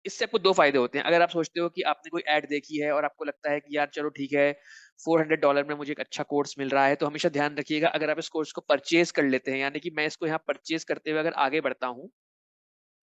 इससे आपको 2 फ़ायदे होते हैं। अगर आप सोचते हो कि आपने कोई ऐड देखी है और आपको लगता है कि यार चलो ठीक है, $400 में मुझे एक अच्छा कोर्स मिल रहा है, तो हमेशा ध्यान रखिएगा अगर आप इस कोर्स को परचेज़ कर लेते हैं, यानी कि मैं इसको यहाँ परचेज़ करते हुए अगर आगे बढ़ता हूँ,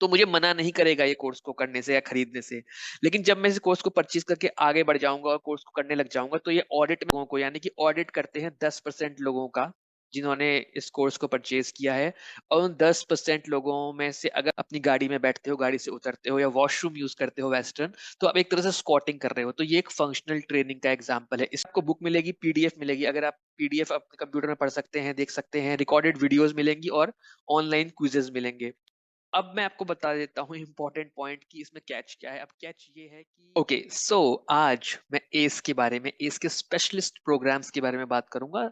तो मुझे मना नहीं करेगा ये कोर्स को करने से या खरीदने से। लेकिन जब मैं इस कोर्स को परचेज़ करके आगे बढ़ जाऊँगा और कोर्स को करने लग जाऊँगा, तो ये ऑडिट लोगों को यानी कि ऑडिट करते हैं 10% लोगों का, जिन्होंने इस कोर्स को परचेज़ किया है। और उन 10% लोगों में से अगर अपनी गाड़ी में बैठते हो, गाड़ी से उतरते हो या वॉशरूम यूज़ करते हो वेस्टर्न, तो आप एक तरह से स्क्वाटिंग कर रहे हो। तो ये एक फंक्शनल ट्रेनिंग का एग्ज़ाम्पल है। इस आपको बुक मिलेगी, पीडीएफ मिलेगी। अगर आप पीडीएफ अपने कंप्यूटर में पढ़ सकते हैं, देख सकते हैं, रिकॉर्डेड वीडियोज़ मिलेंगी और ऑनलाइन क्विज़ेज़ मिलेंगे। अब मैं आपको बता देता हूँ इम्पोर्टेंट पॉइंट कि इसमें कैच क्या है। अब कैच ये है कि ओके सो आज मैं एस के बारे में, एस के स्पेशलिस्ट प्रोग्राम्स के बारे में बात करूंगा।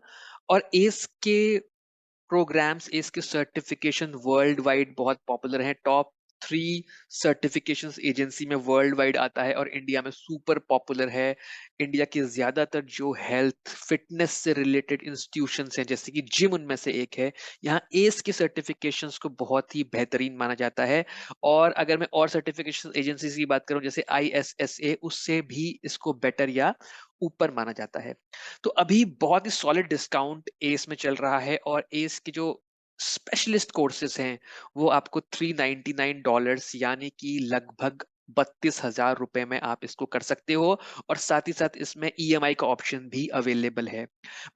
और एस के प्रोग्राम्स, इसके सर्टिफिकेशन वर्ल्ड वाइड बहुत पॉपुलर हैं। टॉप 3 सर्टिफिकेशंस एजेंसी में वर्ल्ड वाइड आता है और इंडिया में सुपर पॉपुलर है। इंडिया के ज्यादातर जो हेल्थ फिटनेस से रिलेटेड इंस्टीट्यूशंस हैं, जैसे कि जिम उनमें से एक है, यहाँ एस के सर्टिफिकेशंस को बहुत ही बेहतरीन माना जाता है। और अगर मैं और सर्टिफिकेशन एजेंसीज की बात करूं जैसे ISSA, उससे भी इसको बेटर या ऊपर माना जाता है। तो अभी बहुत ही सॉलिड डिस्काउंट एस में चल रहा है और एस के जो स्पेशलिस्ट कोर्सेज हैं वो आपको $399 यानी कि लगभग 32,000 रुपए में आप इसको कर सकते हो। और साथ ही साथ इसमें ईएमआई का ऑप्शन भी अवेलेबल है।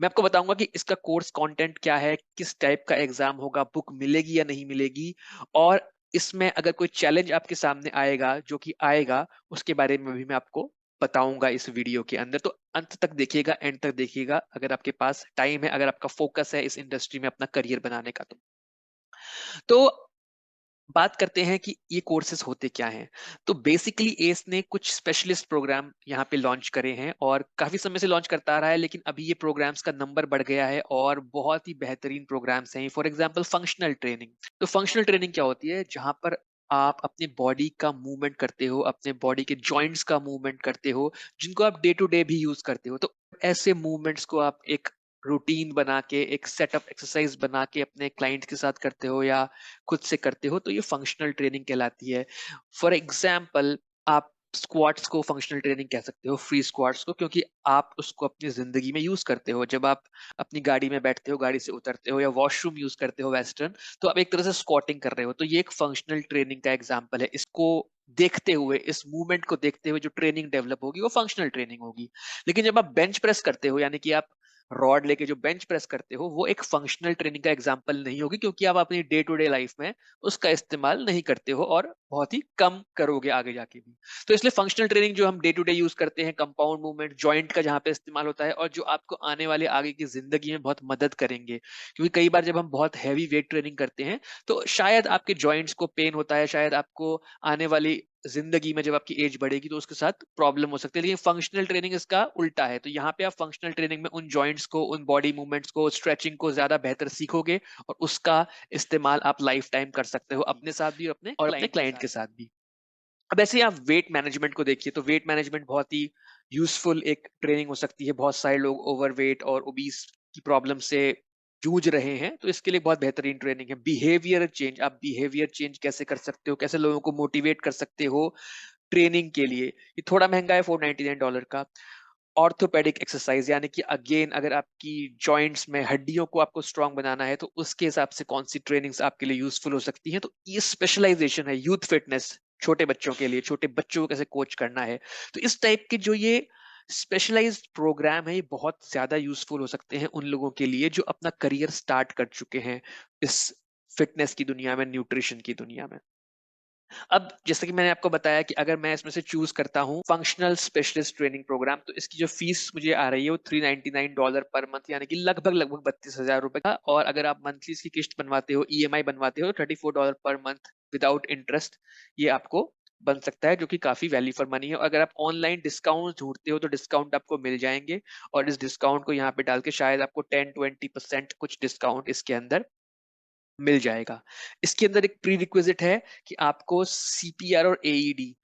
मैं आपको बताऊंगा कि इसका कोर्स कंटेंट क्या है, किस टाइप का एग्जाम होगा, बुक मिलेगी या नहीं मिलेगी, और इसमें अगर कोई चैलेंज आपके सामने आएगा जो कि आएगा, उसके बारे में भी मैं आपको बताऊंगा इस वीडियो के अंदर। तो अंत तक देखिएगा, एंड तक देखिएगा अगर आपके पास टाइम है, अगर आपका फोकस है इस इंडस्ट्री में अपना करियर बनाने का। तो बात करते हैं कि ये कोर्सेज होते क्या हैं। तो बेसिकली एस ने कुछ स्पेशलिस्ट प्रोग्राम यहाँ पे लॉन्च करे हैं और काफी समय से लॉन्च करता आ रहा है, लेकिन अभी ये प्रोग्राम्स का नंबर बढ़ गया है और बहुत ही बेहतरीन प्रोग्राम्स हैं। For example functional training. तो फंक्शनल ट्रेनिंग क्या होती है, जहां पर आप अपने बॉडी का मूवमेंट करते हो, अपने बॉडी के जॉइंट्स का मूवमेंट करते हो, जिनको आप डे टू डे भी यूज करते हो। तो ऐसे मूवमेंट्स को आप एक रूटीन बना के, एक सेटअप एक्सरसाइज बना के अपने क्लाइंट के साथ करते हो या खुद से करते हो, तो ये फंक्शनल ट्रेनिंग कहलाती है। फॉर एग्जाम्पल आप स्क्वाट्स को फंक्शनल ट्रेनिंग कह सकते हो, फ्री स्क्वाट्स को, क्योंकि आप उसको अपनी जिंदगी में यूज करते हो। जब आप अपनी गाड़ी में बैठते हो, गाड़ी से उतरते हो या वॉशरूम यूज करते हो वेस्टर्न, तो आप एक तरह से स्क्वाटिंग कर रहे हो। तो ये एक फंक्शनल ट्रेनिंग का एग्जाम्पल है। इसको देखते हुए, इस मूवमेंट को देखते हुए जो ट्रेनिंग डेवलप होगी वो फंक्शनल ट्रेनिंग होगी। लेकिन जब आप बेंच प्रेस करते हो, यानी कि आप रॉड लेके जो बेंच प्रेस करते हो, वो एक फंक्शनल ट्रेनिंग का एग्जाम्पल नहीं होगी, क्योंकि आप अपनी डे टू डे लाइफ में उसका इस्तेमाल नहीं करते हो और बहुत ही कम करोगे आगे जाके भी। तो इसलिए फंक्शनल ट्रेनिंग जो हम डे टू डे यूज करते हैं, कंपाउंड मूवमेंट जॉइंट का जहाँ पे इस्तेमाल होता है, और जो आपको आने वाले आगे की जिंदगी में बहुत मदद करेंगे। क्योंकि कई बार जब हम बहुत हैवी वेट ट्रेनिंग करते हैं, तो शायद आपके जॉइंट्स को पेन होता है, शायद आपको आने वाली जिंदगी में जब आपकी एज बढ़ेगी तो उसके साथ प्रॉब्लम हो सकती है। लेकिन फंक्शनल ट्रेनिंग इसका उल्टा है। तो यहाँ पे आप फंक्शनल ट्रेनिंग में उन जॉइंट्स को, उन बॉडी मूवमेंट्स को, स्ट्रेचिंग को ज्यादा बेहतर सीखोगे और उसका इस्तेमाल आप लाइफ टाइम कर सकते हो, अपने साथ भी और अपने क्लाइंट के साथ भी। अब ऐसे ही आप वेट मैनेजमेंट को देखिए, तो वेट मैनेजमेंट बहुत ही यूजफुल एक ट्रेनिंग हो सकती है। बहुत सारे लोग ओवरवेट और ओबीस की प्रॉब्लम से जूझ रहे हैं, तो इसके लिए बहुत बेहतरीन ट्रेनिंग है। बिहेवियर चेंज, आप बिहेवियर चेंज कैसे कर सकते हो, कैसे लोगों को मोटिवेट कर सकते हो ट्रेनिंग के लिए। ये थोड़ा महंगा है, $499 का। ऑर्थोपेडिक एक्सरसाइज, यानी कि अगेन अगर आपकी जॉइंट्स में हड्डियों को आपको स्ट्रांग बनाना है, तो उसके हिसाब से कौन सी ट्रेनिंग्स आपके लिए यूजफुल हो सकती हैं। तो ये स्पेशलाइजेशन है। यूथ फिटनेस, छोटे बच्चों के लिए, छोटे बच्चों को कैसे कोच करना है। तो इस टाइप के जो ये स्पेशलाइज्ड प्रोग्राम है, ये बहुत ज्यादा यूजफुल हो सकते हैं उन लोगों के लिए जो अपना करियर स्टार्ट कर चुके हैं इस फिटनेस की दुनिया में, न्यूट्रिशन की दुनिया में। अब जैसे कि मैंने आपको बताया कि अगर मैं इसमें से चूज करता हूँ फंक्शनल स्पेशलिस्ट ट्रेनिंग प्रोग्राम, तो इसकी जो फीस मुझे आ रही है वो $399 पर मंथ, यानी कि लगभग लगभग 32,000 रुपए का। और अगर आप मंथली इसकी किस्त बनवाते हो, ईएमआई बनवाते हो, $34 पर मंथ विदाउट इंटरेस्ट ये आपको बन सकता है, जो कि काफी वैल्यू फॉर मनी है। और अगर आप ऑनलाइन डिस्काउंट ढूंढते हो तो डिस्काउंट आपको मिल जाएंगे, और इस डिस्काउंट को यहाँ पे डाल के शायद आपको 10-20% कुछ डिस्काउंट इसके अंदर मिल जाएगा। इसके अंदर एक प्री रिक्विजिट है कि आपको सीपीआर और एईडी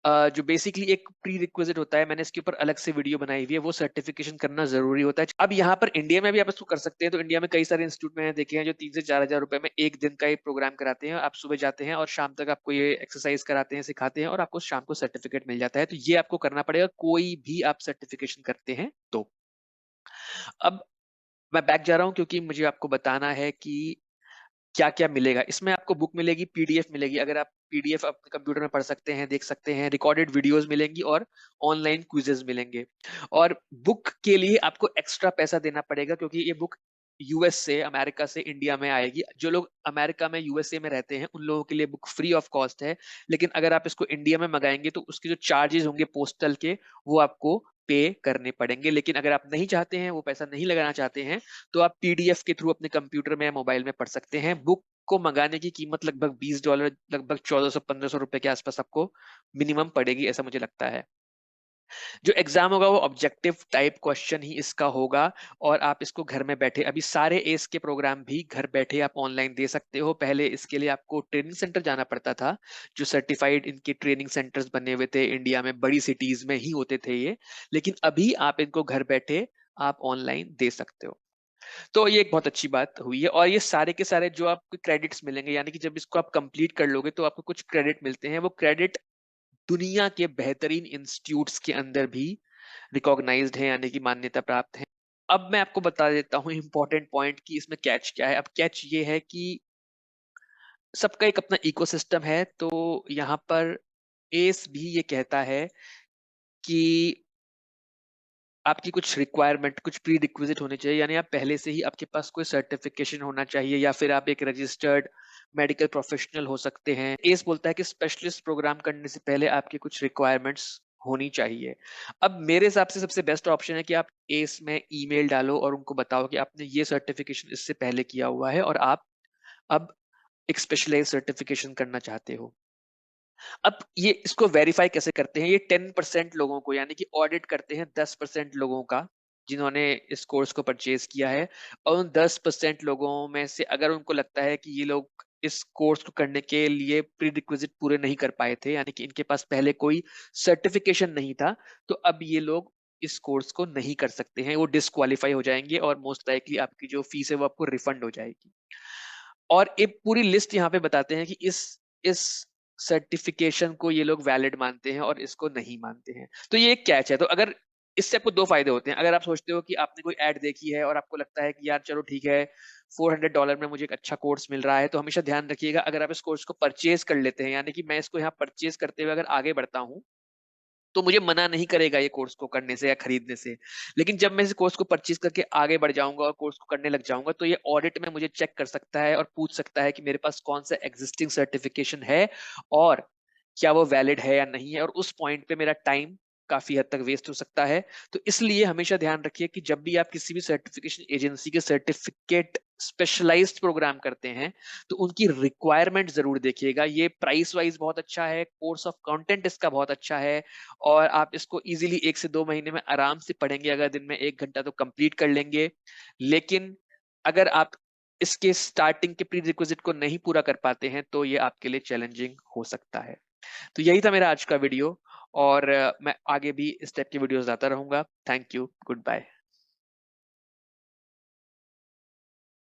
जो बेसिकली एक प्री रिक्विजिट होता है, मैंने इसके ऊपर अलग से वीडियो बनाई हुई है, वो सर्टिफिकेशन करना ज़रूरी होता है। अब यहाँ पर इंडिया में भी आप इसको कर सकते हैं, तो इंडिया में कई सारे इंस्टीट्यूट मैंने देखे हैं जो 3 से 4,000 रुपए में 1 दिन का एक प्रोग्राम कराते हैं। आप सुबह जाते हैं और शाम तक आपको ये एक्सरसाइज कराते हैं, सिखाते हैं और आपको शाम को सर्टिफिकेट मिल जाता है। तो ये आपको करना पड़ेगा, कोई भी आप सर्टिफिकेशन करते हैं तो। अब मैं बैक जा रहा हूँ क्योंकि मुझे आपको बताना है कि क्या-क्या मिलेगा? इसमें आपको बुक मिलेगी, पीडीएफ मिलेगी। अगर आप पीडीएफ अपने कंप्यूटर में पढ़ सकते हैं, देख सकते हैं, रिकॉर्डेड वीडियोज़ मिलेंगी और ऑनलाइन क्विज़ेज़ मिलेंगे। और बुक के लिए आपको एक्स्ट्रा पैसा देना पड़ेगा क्योंकि ये बुक यूएस से, अमेरिका से इंडिया में आएगी। जो लोग अमेरिका में, यूएसए में रहते हैं, उन लोगों के लिए बुक फ्री ऑफ कॉस्ट है। लेकिन अगर आप इसको इंडिया में मँगाएँगे तो उसके जो चार्जेज़ होंगे पोस्टल के, वो आपको पे करने पड़ेंगे। लेकिन अगर आप नहीं चाहते हैं, वो पैसा नहीं लगाना चाहते हैं, तो आप पीडीएफ के थ्रू अपने कंप्यूटर में या मोबाइल में पढ़ सकते हैं। बुक को मंगाने की कीमत लगभग $20, लगभग 1400-1500 रुपए के आसपास आपको मिनिमम पड़ेगी, ऐसा मुझे लगता है। जो एग्ज़ाम होगा वो ऑब्जेक्टिव टाइप क्वेश्चन ही इसका होगा और आप इसको घर में बैठे, अभी सारे एस के प्रोग्राम भी घर बैठे आप ऑनलाइन दे सकते हो। पहले इसके लिए आपको ट्रेनिंग सेंटर जाना पड़ता था, जो सर्टिफाइड इनके ट्रेनिंग सेंटर्स बने हुए थे इंडिया में, बड़ी सिटीज़ में ही होते थे ये। लेकिन अभी आप इनको घर बैठे आप ऑनलाइन दे सकते हो। तो ये एक बहुत अच्छी बात हुई है और ये सारे के सारे जो आपको क्रेडिट्स मिलेंगे, यानी कि जब इसको आप कंप्लीट कर लोगे तो आपको कुछ क्रेडिट मिलते हैं। वो क्रेडिट दुनिया के बेहतरीन इंस्टीट्यूट्स के अंदर भी रिकॉग्नाइज्ड है, यानी कि मान्यता प्राप्त है। अब मैं आपको बता देता हूँ इम्पोर्टेंट पॉइंट कि इसमें कैच क्या है। अब कैच ये है कि सबका एक अपना इकोसिस्टम है, तो यहाँ पर एस भी ये कहता है कि आपकी कुछ रिक्वायरमेंट, कुछ प्री रिक्विजिट होने चाहिए, यानी आप पहले से ही आपके पास कोई सर्टिफिकेशन होना चाहिए या फिर आप एक रजिस्टर्ड मेडिकल प्रोफेशनल हो सकते हैं। एस बोलता है कि स्पेशलिस्ट प्रोग्राम करने से पहले आपकी कुछ रिक्वायरमेंट्स होनी चाहिए। अब मेरे हिसाब से सबसे बेस्ट ऑप्शन है कि आप एस में ईमेल डालो और उनको बताओ कि आपने ये सर्टिफिकेशन इससे पहले किया हुआ है और आप अब एक स्पेशलाइज्ड सर्टिफिकेशन करना चाहते हो। अब ये इसको वेरीफाई कैसे करते हैं? ये 10% लोगों को, यानी कि ऑडिट करते हैं 10% लोगों का, जिन्होंने इस कोर्स को परचेज़ किया है, और उन 10% लोगों में से अगर उनको लगता है कि ये लोग इस कोर्स को करने के लिए प्री-रिक्विज़िट पूरे नहीं कर पाए थे, यानी कि इनके पास पहले कोई सर्टिफ़िकेशन नहीं था, तो अब ये लोग इस कोर्स को नहीं कर सकते हैं। वो डिस्क्वालीफाई हो जाएँगे और मोस्ट लाइकली आपकी जो फीस है वो आपको रिफंड हो जाएगी। और एक पूरी लिस्ट यहाँ पे बताते हैं कि इस सर्टिफिकेशन को ये लोग वैलिड मानते हैं और इसको नहीं मानते हैं। तो ये एक कैच है। तो अगर इससे आपको 2 फ़ायदे होते हैं। अगर आप सोचते हो कि आपने कोई ऐड देखी है और आपको लगता है कि यार चलो ठीक है, $400 में मुझे एक अच्छा कोर्स मिल रहा है, तो हमेशा ध्यान रखिएगा, अगर आप इस कोर्स को परचेज़ कर लेते हैं, यानी कि मैं इसको यहाँ परचेज़ करते हुए अगर आगे बढ़ता हूँ, तो मुझे मना नहीं करेगा ये कोर्स को करने से या खरीदने से। लेकिन जब मैं इस कोर्स को परचेज़ करके आगे बढ़ जाऊँगा और कोर्स को करने लग जाऊँगा, तो ये ऑडिट में मुझे चेक कर सकता है और पूछ सकता है कि मेरे पास कौन-सा एक्जिस्टिंग सर्टिफ़िकेशन है और क्या वो वैलिड है या नहीं है, और उस पॉइंट पे मेरा टाइम काफ़ी हद तक वेस्ट हो सकता है। तो इसलिए हमेशा ध्यान रखिए कि जब भी आप किसी भी सर्टिफ़िकेशन एजेंसी के सर्टिफ़िकेट स्पेशलाइज़्ड प्रोग्राम करते हैं, तो उनकी रिक्वायरमेंट ज़रूर देखिएगा। ये प्राइस वाइज़ बहुत अच्छा है, कोर्स ऑफ कंटेंट इसका बहुत अच्छा है और आप इसको ईज़िली 1 से 2 महीने में आराम से पढ़ेंगे, अगर दिन में 1 घंटा तो कंप्लीट कर लेंगे। लेकिन अगर आप इसके स्टार्टिंग के प्री-रिक्विज़िट को नहीं पूरा कर पाते हैं, तो ये आपके लिए चैलेंजिंग हो सकता है। तो यही था मेरा आज का वीडियो और मैं आगे भी इस टाइप की वीडियोज़ लाता रहूँगा। Thank you, good bye.